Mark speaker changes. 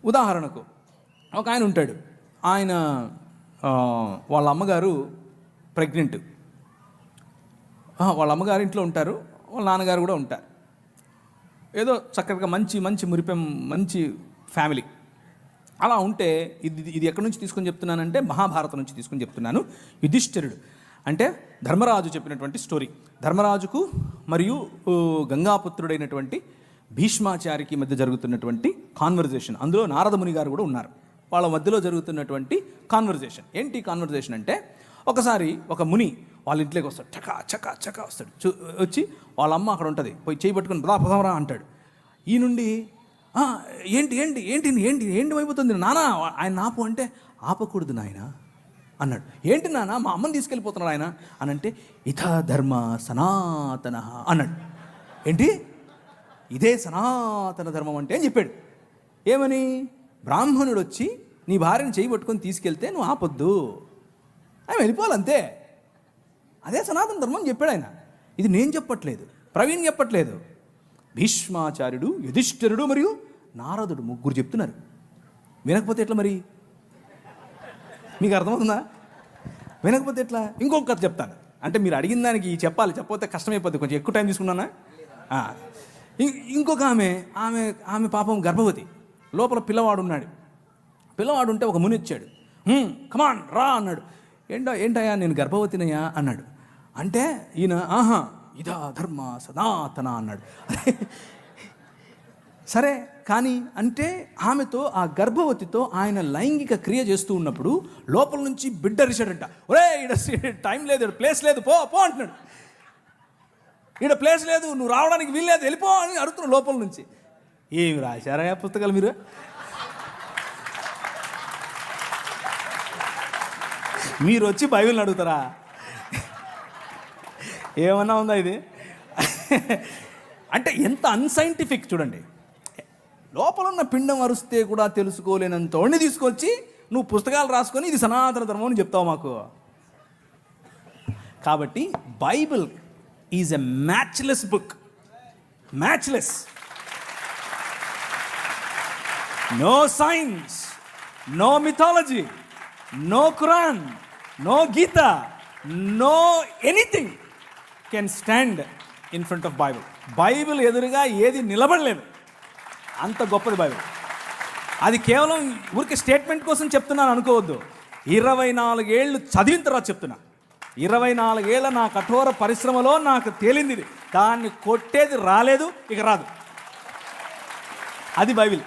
Speaker 1: ఉదాహరణకు ఒక ఆయన ఉంటాడు, ఆయన వాళ్ళ అమ్మగారు ప్రెగ్నెంట్, వాళ్ళ అమ్మగారు ఇంట్లో ఉంటారు, వాళ్ళ నాన్నగారు కూడా ఉంటారు. ఏదో చక్కగా మంచి మంచి మురిపెం మంచి ఫ్యామిలీ. అలా ఉంటే ఇది ఎక్కడి నుంచి తీసుకొని చెప్తున్నానంటే మహాభారతం నుంచి తీసుకొని చెప్తున్నాను. యుధిష్ఠిరుడు అంటే ధర్మరాజు చెప్పినటువంటి స్టోరీ. ధర్మరాజుకు మరియు గంగాపుత్రుడైనటువంటి భీష్మాచారికి మధ్య జరుగుతున్నటువంటి కాన్వర్జేషన్. అందులో నారదముని గారు కూడా ఉన్నారు. వాళ్ళ మధ్యలో జరుగుతున్నటువంటి కాన్వర్జేషన్. ఏంటి కాన్వర్జేషన్ అంటే, ఒకసారి ఒక ముని వాళ్ళ ఇంట్లోకి వస్తాడు, చకా చకా చకా వస్తాడు. వచ్చి వాళ్ళ అమ్మ అక్కడ ఉంటుంది, పోయి చేయి పట్టుకుని పదాపదవరా అంటాడు. ఈ నుండి ఏంటి ఏంటి ఏంటి ఏంటి ఏంటి అయిపోతుంది నానా, ఆయన ఆపు అంటే ఆపకూడదు నాయన అన్నాడు. ఏంటి నాన్న, మా అమ్మని తీసుకెళ్ళిపోతున్నాడు ఆయన అని అంటే, ఇథ ధర్మ సనాతన అన్నాడు. ఏంటి ఇదే సనాతన ధర్మం అంటే అని చెప్పాడు. ఏమని, బ్రాహ్మణుడు వచ్చి నీ భార్యను చేయి పట్టుకొని తీసుకెళ్తే నువ్వు ఆపొద్దు, ఆయన వెళ్ళిపోవాలంతే, అదే సనాతన ధర్మం చెప్పాడు ఆయన. ఇది నేను చెప్పట్లేదు, ప్రవీణ్ చెప్పట్లేదు, భీష్మాచార్యుడు, యుధిష్ఠిరుడు మరియు నారదుడు ముగ్గురు చెప్తున్నారు. వినకపోతే ఎట్లా మరి? మీకు అర్థమవుతుందా? వినకపోతే ఎట్లా? ఇంకొక కథ చెప్తాను. అంటే మీరు అడిగిన దానికి చెప్పాలి, చెప్పకపోతే కష్టమైపోద్ది, కొంచెం ఎక్కువ టైం తీసుకున్నానా. ఇంకొక ఆమె పాపం గర్భవతి, లోపల పిల్లవాడు ఉన్నాడు. పిల్లవాడు ఉంటే ఒక ముని వచ్చాడు, కమాన్ రా అన్నాడు. ఏంటయ్యా నేను గర్భవతినయ్యా అన్నాడు. అంటే ఈయన ఇదా ధర్మ సనాతన అన్నాడు. సరే కానీ అంటే ఆమెతో, ఆ గర్భవతితో ఆయన లైంగిక క్రియ చేస్తూ ఉన్నప్పుడు లోపల నుంచి బిడ్డ రిసాడంట. ఒరే ఈడ టైం లేదు, ఈడ ప్లేస్ లేదు, పో పో అంటున్నాడు. ఈడ ప్లేస్ లేదు, నువ్వు రావడానికి వీల్లేదు, వెళ్ళిపో అని అడుగుతున్నాడు లోపల నుంచి. ఏమి రాశారా పుస్తకాలు మీరు? మీరు వచ్చి బైబిల్ని అడుగుతారా? ఏమన్నా ఉందా ఇది? అంటే ఎంత అన్సైంటిఫిక్ చూడండి. లోపల ఉన్న పిండం అరుస్తే కూడా తెలుసుకోలేనంత వాడిని తీసుకొచ్చి నువ్వు పుస్తకాలు రాసుకొని ఇది సనాతన ధర్మం అని చెప్తావు మాకు. కాబట్టి Bible is a matchless book. Matchless. No science, no mythology, no Quran, no Gita, no anything can stand in front of Bible. Bible ఎదురుగా ఏది నిలబడలేదు, అంత గొప్పది బైబిల్. అది కేవలం ఊరికి స్టేట్మెంట్ కోసం చెప్తున్నాను అనుకోవద్దు. 24 ఏళ్ళు చదివిన తర్వాత చెప్తున్నా. 24 ఏళ్ళ నా కఠోర పరిశ్రమలో నాకు తేలింది ఇది. దాన్ని కొట్టేది రాలేదు, ఇక రాదు. అది బైబిల్.